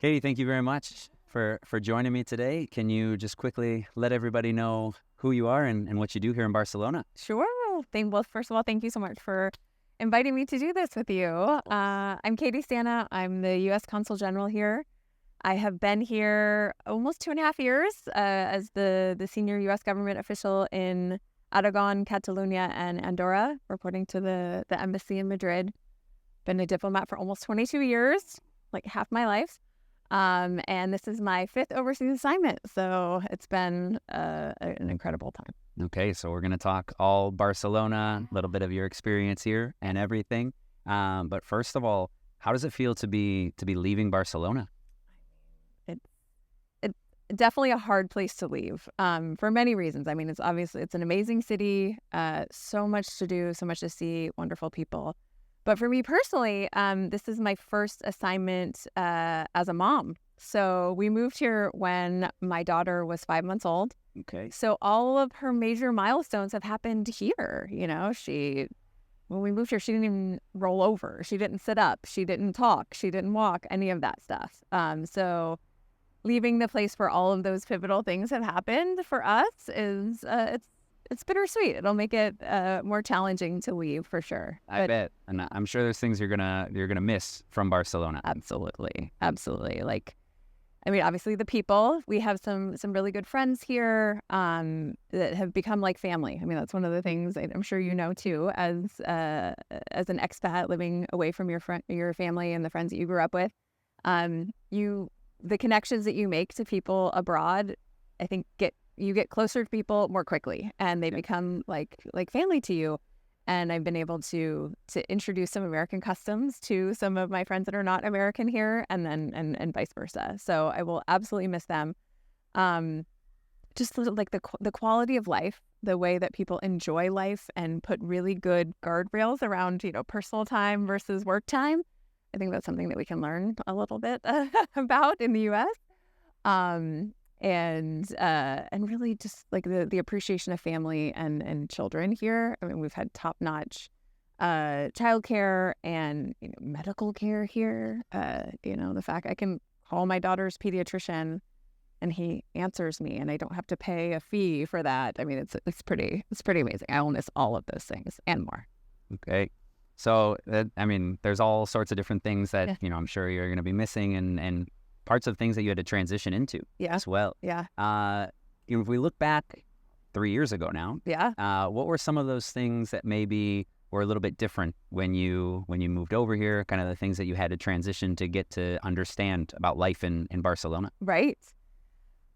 Katie, thank you very much for joining me today. Can you just quickly let everybody know who you are and what you do here in Barcelona? Sure. Well, first of all, thank you so much for inviting me to do this with you. I'm Katie Stana. I'm the U.S. Consul General here. I have been here almost 2.5 years as the senior U.S. government official in Aragon, Catalonia, and Andorra, reporting to the embassy in Madrid. Been a diplomat for almost 22 years, like half my life. And this is my 5th overseas assignment. So it's been an incredible time. Okay, so we're going to talk all Barcelona, a little bit of your experience here and everything. But first of all, how does it feel to be leaving Barcelona? It's definitely a hard place to leave for many reasons. I mean, it's an amazing city, so much to do, so much to see, wonderful people. But for me personally, this is my first assignment as a mom. So we moved here when my daughter was 5 months old. Okay. So all of her major milestones have happened here. When we moved here, she didn't even roll over. She didn't sit up. She didn't talk. She didn't walk, any of that stuff. So leaving the place where all of those pivotal things have happened for us is it's bittersweet. It'll make it more challenging to leave for sure. I bet, and I'm sure there's things you're gonna miss from Barcelona. Absolutely. Obviously the people. We have some really good friends here that have become like family. I mean, that's one of the things I'm sure you know too, as an expat living away from your family and the friends that you grew up with. The connections that you make to people abroad, I think you get closer to people more quickly, and they become like family to you. And I've been able to introduce some American customs to some of my friends that are not American here, and then and vice versa. So I will absolutely miss them. Just like the quality of life, the way that people enjoy life and put really good guardrails around, personal time versus work time. I think that's something that we can learn a little bit about in the U.S. And really just like the appreciation of family and children here. I mean, we've had top-notch childcare and medical care here. The fact I can call my daughter's pediatrician and he answers me, and I don't have to pay a fee for that. I mean, it's pretty amazing. I will miss all of those things and more. Okay. So, there's all sorts of different things that, I'm sure you're going to be missing and parts of things that you had to transition into as well. Yeah. If we look back 3 years ago now, what were some of those things that maybe were a little bit different when you moved over here, kind of the things that you had to transition to get to understand about life in Barcelona? Right.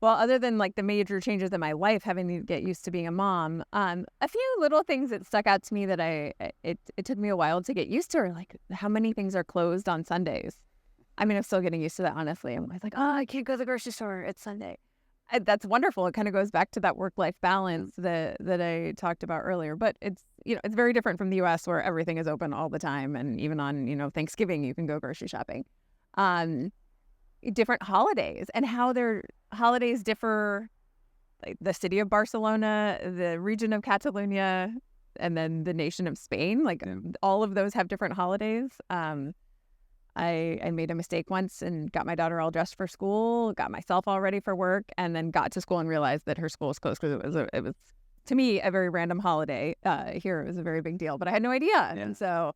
Well, other than like the major changes in my life, having to get used to being a mom, a few little things that stuck out to me that it took me a while to get used to are like how many things are closed on Sundays. I mean, I'm still getting used to that, honestly. I'm always like, oh, I can't go to the grocery store. It's Sunday. That's wonderful. It kind of goes back to that work-life balance that I talked about earlier. But it's very different from the U.S. where everything is open all the time. And even on, Thanksgiving, you can go grocery shopping. Different holidays and how their holidays differ. Like the city of Barcelona, the region of Catalonia, and then the nation of Spain. All of those have different holidays. I made a mistake once and got my daughter all dressed for school, got myself all ready for work, and then got to school and realized that her school was closed because it was to me a very random holiday. Here it was a very big deal, but I had no idea, and so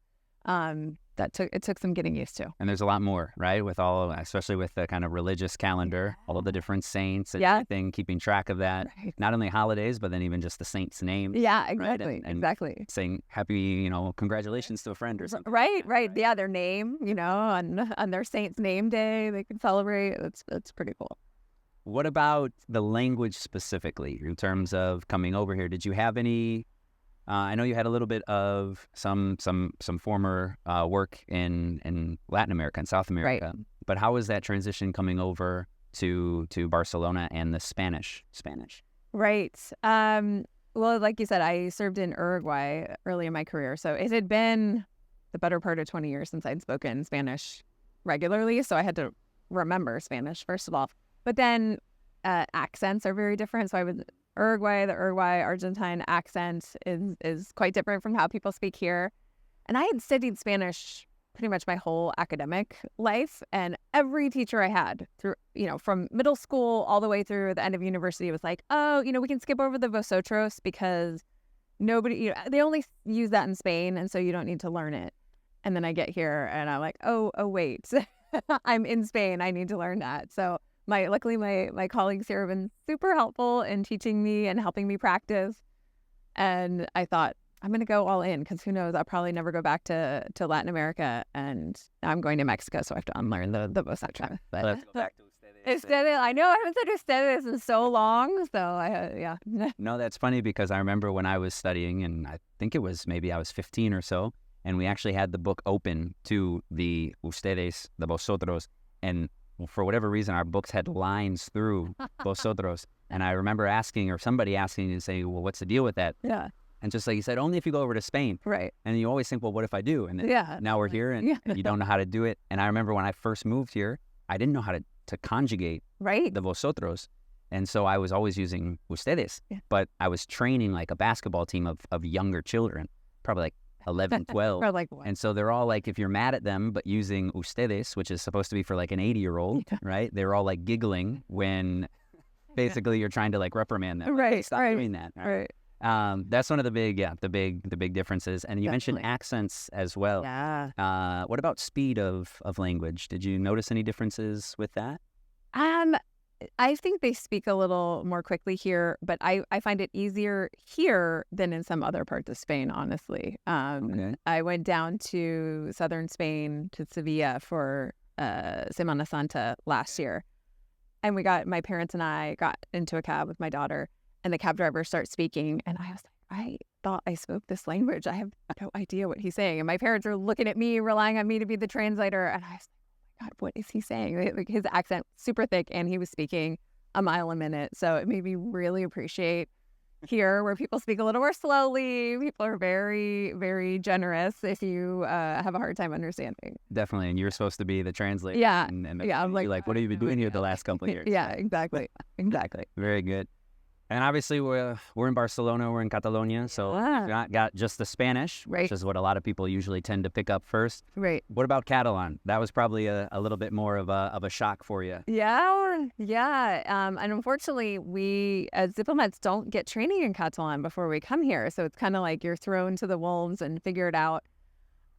it took some getting used to. And there's a lot more, right? With especially with the kind of religious calendar, all of the different saints and everything, keeping track of that. Right. Not only holidays, but then even just the saints' names. Yeah, exactly. Right? And exactly. Saying happy, congratulations to a friend or something. Right. Yeah, their name, on their saint's name day, they can celebrate. That's pretty cool. What about the language specifically in terms of coming over here? Did you have any? I know you had a little bit of some former work in Latin America and South America, right. But how was that transition coming over to Barcelona and the Spanish? Right. Well, like you said, I served in Uruguay early in my career, so it had been the better part of 20 years since I'd spoken Spanish regularly, so I had to remember Spanish first of all. But then accents are very different. So I was the Uruguay Argentine accent is quite different from how people speak here. And I had studied Spanish pretty much my whole academic life. And every teacher I had through, from middle school all the way through the end of university was like, oh, we can skip over the vosotros because nobody, they only use that in Spain. And so you don't need to learn it. And then I get here and I'm like, oh, wait, I'm in Spain. I need to learn that. So luckily my colleagues here have been super helpful in teaching me and helping me practice. And I thought, I'm going to go all in because who knows, I'll probably never go back to Latin America. And now I'm going to Mexico, so I have to unlearn the vosotros. But let's go back to ustedes. Ustedes. I know I haven't said ustedes in so long. So yeah. No, that's funny because I remember when I was studying, and I think it was maybe I was 15 or so, and we actually had the book open to the ustedes, the vosotros, and for whatever reason, our books had lines through vosotros. And I remember somebody asking and saying, well, what's the deal with that? Yeah. And just like you said, only if you go over to Spain. Right. And you always think, well, what if I do? And then now we're here and you don't know how to do it. And I remember when I first moved here, I didn't know how to conjugate the vosotros. And so I was always using ustedes. Yeah. But I was training like a basketball team of younger children, probably like 11, 12. Or like what? And so they're all like, if you're mad at them, but using ustedes, which is supposed to be for like an 80-year-old, right? They're all like giggling when basically you're trying to like reprimand them. Right. Like, stop doing that. Right. That's one of the big differences. And you mentioned accents as well. Yeah. What about speed of language? Did you notice any differences with that? I think they speak a little more quickly here, but I find it easier here than in some other parts of Spain, honestly. Okay. I went down to southern Spain, to Sevilla for Semana Santa last year. And my parents and I got into a cab with my daughter, and the cab driver starts speaking. And I was like, I thought I spoke this language. I have no idea what he's saying. And my parents are looking at me, relying on me to be the translator. And I was like, God, what is he saying? Like his accent super thick, and he was speaking a mile a minute. So it made me really appreciate here where people speak a little more slowly. People are very, very generous if you have a hard time understanding. Definitely. And you're supposed to be the translator. Yeah. And I'm like, what have you been doing here the last couple of years? Yeah, exactly. Very good. And obviously, we're in Barcelona, we're in Catalonia, so we've not got just the Spanish, which is what a lot of people usually tend to pick up first. Right. What about Catalan? That was probably a little bit more of a shock for you. Yeah. And unfortunately, we as diplomats don't get training in Catalan before we come here, so it's kind of like you're thrown to the wolves and figure it out.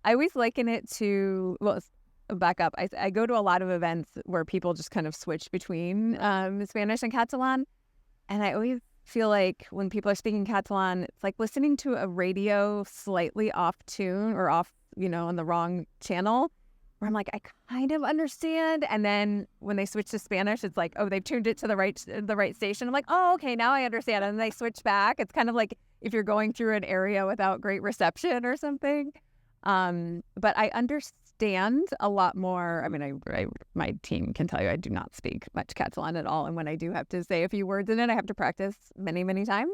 I always liken it to back up. I go to a lot of events where people just kind of switch between Spanish and Catalan. And I always feel like when people are speaking Catalan, it's like listening to a radio slightly off tune or off, on the wrong channel, where I'm like, I kind of understand. And then when they switch to Spanish, it's like, oh, they've tuned it to the right station. I'm like, oh, okay, now I understand. And then they switch back. It's kind of like if you're going through an area without great reception or something. But I understand a lot more. I mean, my team can tell you I do not speak much Catalan at all. And when I do have to say a few words in it, I have to practice many, many times.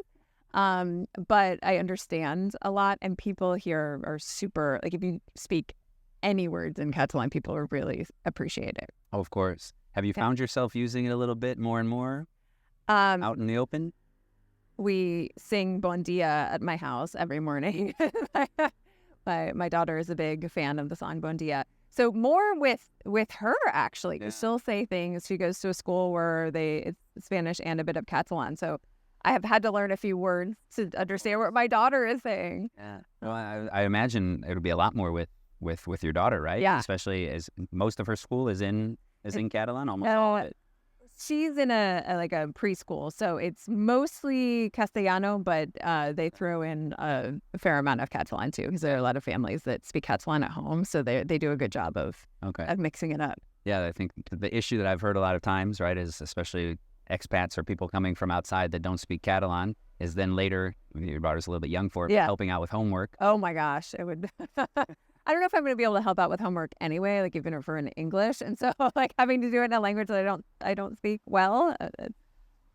But I understand a lot. And people here are super, like if you speak any words in Catalan, people will really appreciate it. Oh, of course. Have you found yourself using it a little bit more and more out in the open? We sing Bon Dia at my house every morning. My daughter is a big fan of the song Bon Dia. So more with her, actually. Yeah. She'll say things. She goes to a school where it's Spanish and a bit of Catalan. So I have had to learn a few words to understand what my daughter is saying. Yeah. Well, I imagine it'll be a lot more with your daughter, right? Yeah. Especially as most of her school is in Catalan, almost all of it. She's in a preschool, so it's mostly Castellano, but they throw in a fair amount of Catalan too, because there are a lot of families that speak Catalan at home, so they do a good job of mixing it up. Yeah, I think the issue that I've heard a lot of times, right, is especially expats or people coming from outside that don't speak Catalan, is then later, your daughter's a little bit young for it, helping out with homework. Oh my gosh, it would. I don't know if I'm going to be able to help out with homework anyway, like even for in English. And so like having to do it in a language that I don't speak well, it's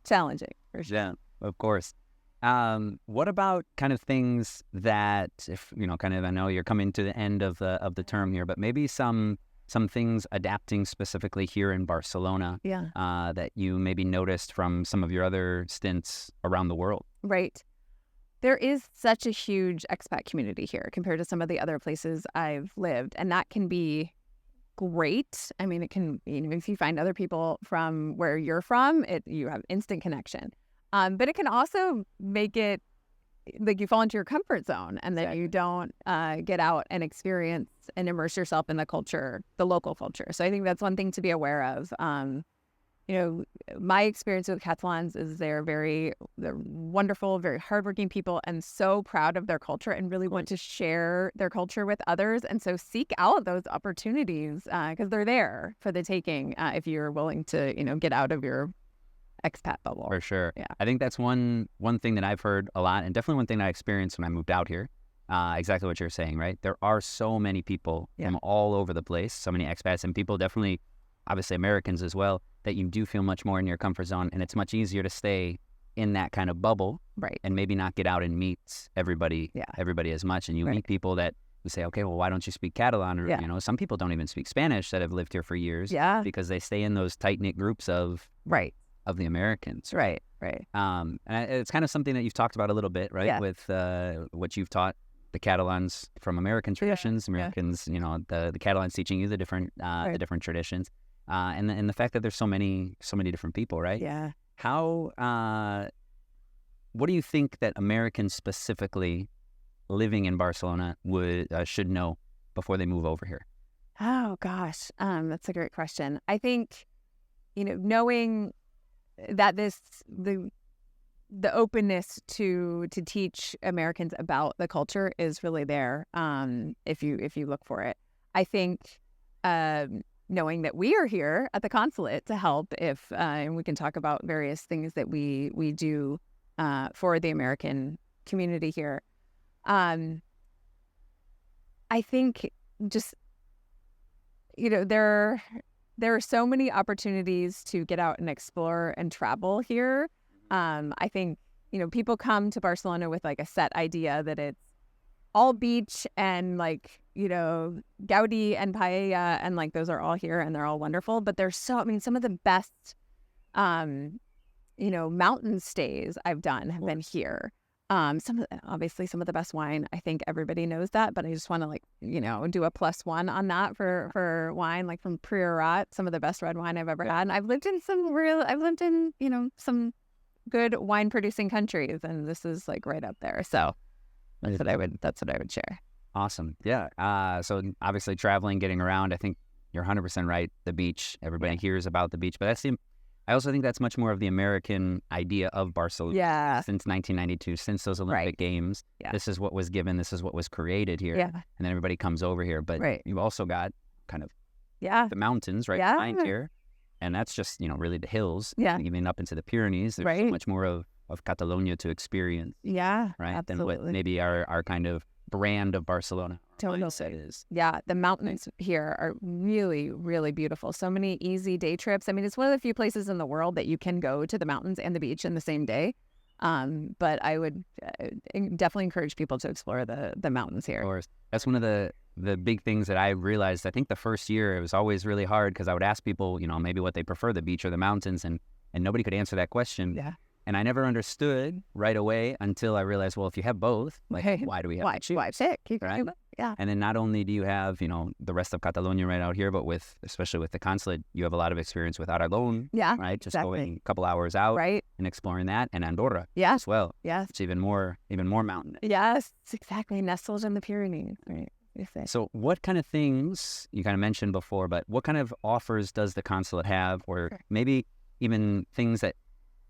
challenging for sure. Yeah, of course. What about kind of things that, if I know you're coming to the end of the term here, but maybe some things adapting specifically here in Barcelona that you maybe noticed from some of your other stints around the world? Right. There is such a huge expat community here compared to some of the other places I've lived, and that can be great. I mean, it can, if you find other people from where you're from, you have instant connection. But it can also make it like you fall into your comfort zone, and that you don't get out and experience and immerse yourself in the culture, the local culture. So I think that's one thing to be aware of. My experience with Catalans is they're wonderful, very hardworking people, and so proud of their culture and really want to share their culture with others. And so seek out those opportunities because they're there for the taking if you're willing to, get out of your expat bubble. For sure. Yeah. I think that's one thing that I've heard a lot, and definitely one thing I experienced when I moved out here. Exactly what you're saying, right? There are so many people from all over the place, so many expats, and people definitely, obviously Americans as well, that you do feel much more in your comfort zone, and it's much easier to stay in that kind of bubble, right? And maybe not get out and meet everybody as much. And you meet people that you say, okay, well, why don't you speak Catalan? Or some people don't even speak Spanish that have lived here for years, because they stay in those tight knit groups of the Americans, right. And it's kind of something that you've talked about a little bit, right? With what you've taught the Catalans from American traditions, Americans, the Catalans teaching you the different traditions. And the fact that there's so many different people, right? Yeah. How, what do you think that Americans specifically living in Barcelona should know before they move over here? Oh gosh, that's a great question. I think, knowing that the openness to teach Americans about the culture is really there. If you look for it, I think. Knowing that we are here at the consulate to help and we can talk about various things that we do for the American community here. I think just, there are so many opportunities to get out and explore and travel here. I think, people come to Barcelona with like a set idea that it's all beach and Gaudi and paella and those are all here and they're all wonderful. But there's some of the best, mountain stays I've done have been here. Obviously some of the best wine. I think everybody knows that, but I just want to do a +1 on that for wine, from Priorat, some of the best red wine I've ever had. And I've lived in some good wine producing countries, and this is right up there. So that's what I would share. Awesome. Yeah. So obviously traveling, getting around, I think you're 100% right. The beach, everybody hears about the beach, but I also think that's much more of the American idea of Barcelona. Yeah. Since 1992, since those Olympic Games, this is what was given, this is what was created here. Yeah. And then everybody comes over here, but you've also got kind of the mountains behind here. And that's just, really the hills. Yeah. Even up into the Pyrenees. There's so much more of Catalonia to experience. Yeah. Right. Absolutely. Than what maybe our kind of brand of Barcelona mindset is. Yeah. The mountains here are really, really beautiful. So many easy day trips. I mean, it's one of the few places in the world that you can go to the mountains and the beach in the same day. But I would definitely encourage people to explore the mountains here. Of course. That's one of the big things that I realized. I think the first year it was always really hard because I would ask people, maybe what they prefer, the beach or the mountains, and nobody could answer that question. Yeah. And I never understood right away until I realized, well, if you have both, why do we have to choose? Why pick? Right? Yeah. And then not only do you have, the rest of Catalonia right out here, but especially with the consulate, you have a lot of experience with Aragon. Yeah. Right? Just going a couple hours out and exploring that, and Andorra as well. Yes. It's even more mountainous. Yes, exactly. Nestled in the Pyrenees. Right. So what kind of things, you kind of mentioned before, but what kind of offers does the consulate have, or maybe even things that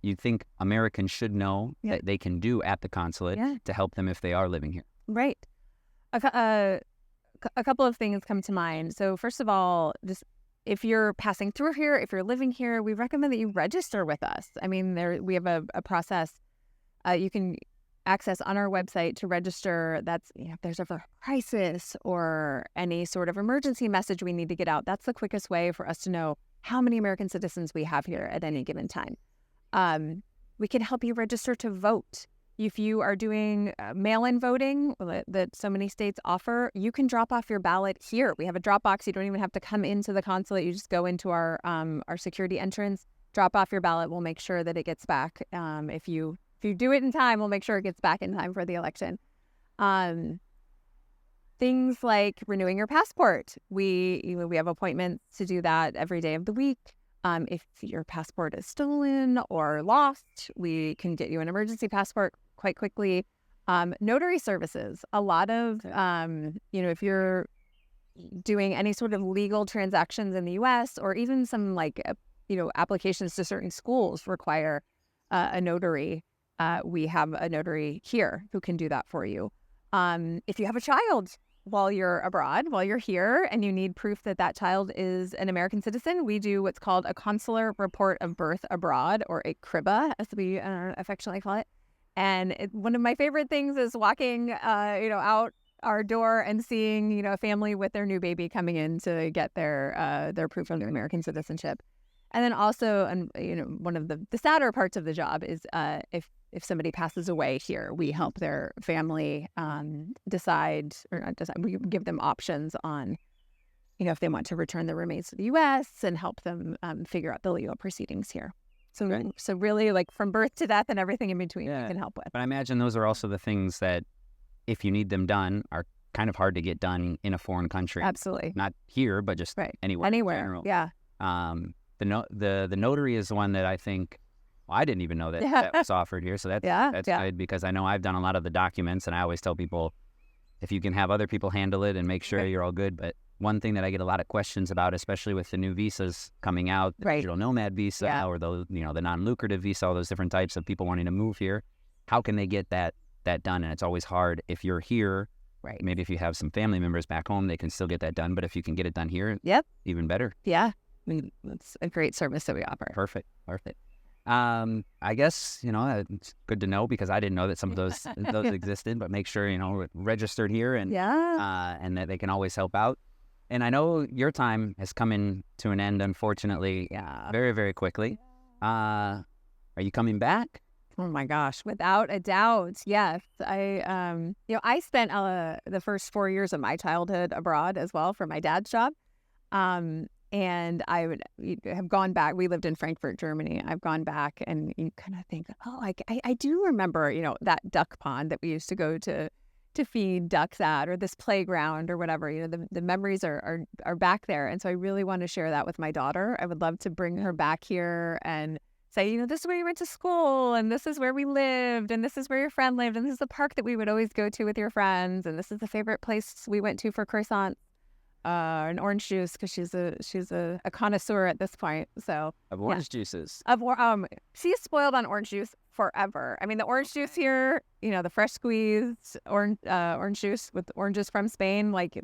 you think Americans should know that they can do at the consulate to help them if they are living here? Right. A couple of things come to mind. So first of all, just if you're passing through here, if you're living here, we recommend that you register with us. I mean, we have a process you can access on our website to register. That's, if there's ever a crisis or any sort of emergency message we need to get out, that's the quickest way for us to know how many American citizens we have here at any given time. We can help you register to vote. If you are doing mail-in voting that so many states offer, you can drop off your ballot here. We have a drop box. You don't even have to come into the consulate. You just go into our security entrance, drop off your ballot. We'll make sure that it gets back if you if you do it in time, we'll make sure it gets back in time for the election. Things like renewing your passport. We have appointments to do that every day of the week. If your passport is stolen or lost, we can get you an emergency passport quite quickly. Notary services. A lot of, if you're doing any sort of legal transactions in the U.S. or even some applications to certain schools require a notary. We have a notary here who can do that for you. If you have a child while you're abroad, while you're here, and you need proof that that child is an American citizen, we do what's called a consular report of birth abroad, or a CRIBA, as we affectionately call it. And one of my favorite things is walking, out our door and seeing, a family with their new baby coming in to get their proof of American citizenship. And then also, one of the sadder parts of the job is if somebody passes away here, we help their family decide, or not decide, we give them options on, if they want to return the remains to the U.S. and help them figure out the legal proceedings here. So really, like from birth to death and everything in between, we can help with. But I imagine those are also the things that, if you need them done, are kind of hard to get done in a foreign country. Absolutely. Not here, but just anywhere. Anywhere, yeah. The notary is the one that I think, I didn't even know that was offered here. So that's good, because I know I've done a lot of the documents, and I always tell people, if you can have other people handle it and make sure you're all good. But one thing that I get a lot of questions about, especially with the new visas coming out, the digital nomad visa or the non-lucrative visa, all those different types of people wanting to move here, how can they get that done? And it's always hard if you're here. Right. Maybe if you have some family members back home, they can still get that done. But if you can get it done here, even better. Yeah. That's a great service that we offer. Perfect. I guess, it's good to know, because I didn't know that some of those existed, but make sure, we're registered here and that they can always help out. And I know your time has come in to an end, unfortunately, very, very quickly. Are you coming back? Oh my gosh, without a doubt, yes. I spent the first 4 years of my childhood abroad as well for my dad's job. And I would have gone back. We lived in Frankfurt, Germany. I've gone back, and you kind of think, I do remember, that duck pond that we used to go to feed ducks at, or this playground or whatever. The memories are back there. And so I really want to share that with my daughter. I would love to bring her back here and say, this is where you went to school, and this is where we lived, and this is where your friend lived, and this is the park that we would always go to with your friends, and this is the favorite place we went to for croissants. And orange juice, because she's a connoisseur at this point. So of orange juices. She's spoiled on orange juice forever. I mean, the orange juice here, the fresh squeezed orange juice with oranges from Spain. Like,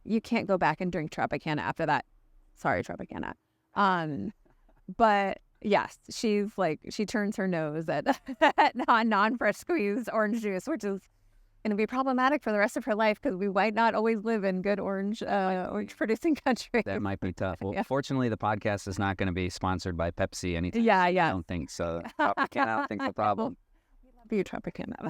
you can't go back and drink Tropicana after that. Sorry, Tropicana. But yes, she turns her nose at non-fresh squeezed orange juice, which is going to be problematic for the rest of her life, because we might not always live in good orange producing country. That might be tough. Well, fortunately, the podcast is not going to be sponsored by Pepsi anytime. Yeah. I don't think so. Tropicana, I don't think it's a problem. We love you, Tropicana.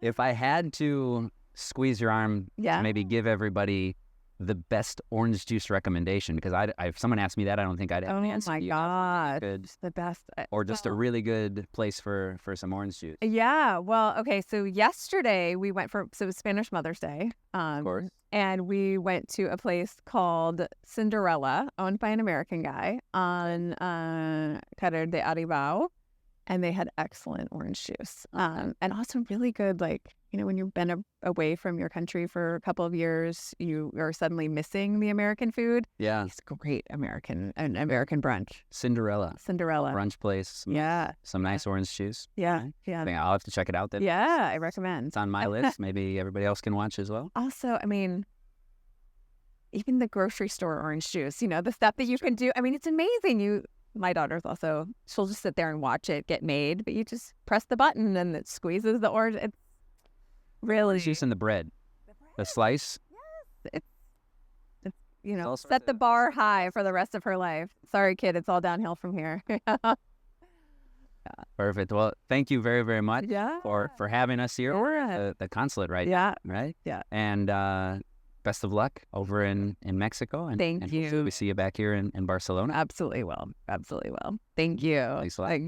If I had to squeeze your arm to maybe give everybody the best orange juice recommendation, because if someone asked me that, I don't think I'd have an answer. Oh my God, it's the best. Or just a really good place for some orange juice. Yeah, well, okay, so yesterday we went it was Spanish Mother's Day. Of course. And we went to a place called Cinderella, owned by an American guy on Carrer de Aribau. And they had excellent orange juice. And also really good, when you've been away from your country for a couple of years, you are suddenly missing the American food. Yeah. It's great American brunch. Cinderella. Brunch place. Some nice orange juice. Yeah. I think I'll have to check it out then. Yeah, I recommend. It's on my list. Maybe everybody else can watch as well. Also, even the grocery store orange juice, the stuff that you can do. It's amazing. My daughter's also, she'll just sit there and watch it get made, but you just press the button and it squeezes the orange. It's really... It's using the bread. The slice. Yes. It's set the bar high for the rest of her life. Sorry, kid, it's all downhill from here. Perfect. Well, thank you very, very much for having us here. Sure. The consulate, right? Yeah. Right? Yeah. And best of luck over in Mexico. And thank you. We see you back here in Barcelona. Absolutely will. Thank you. Thanks a lot.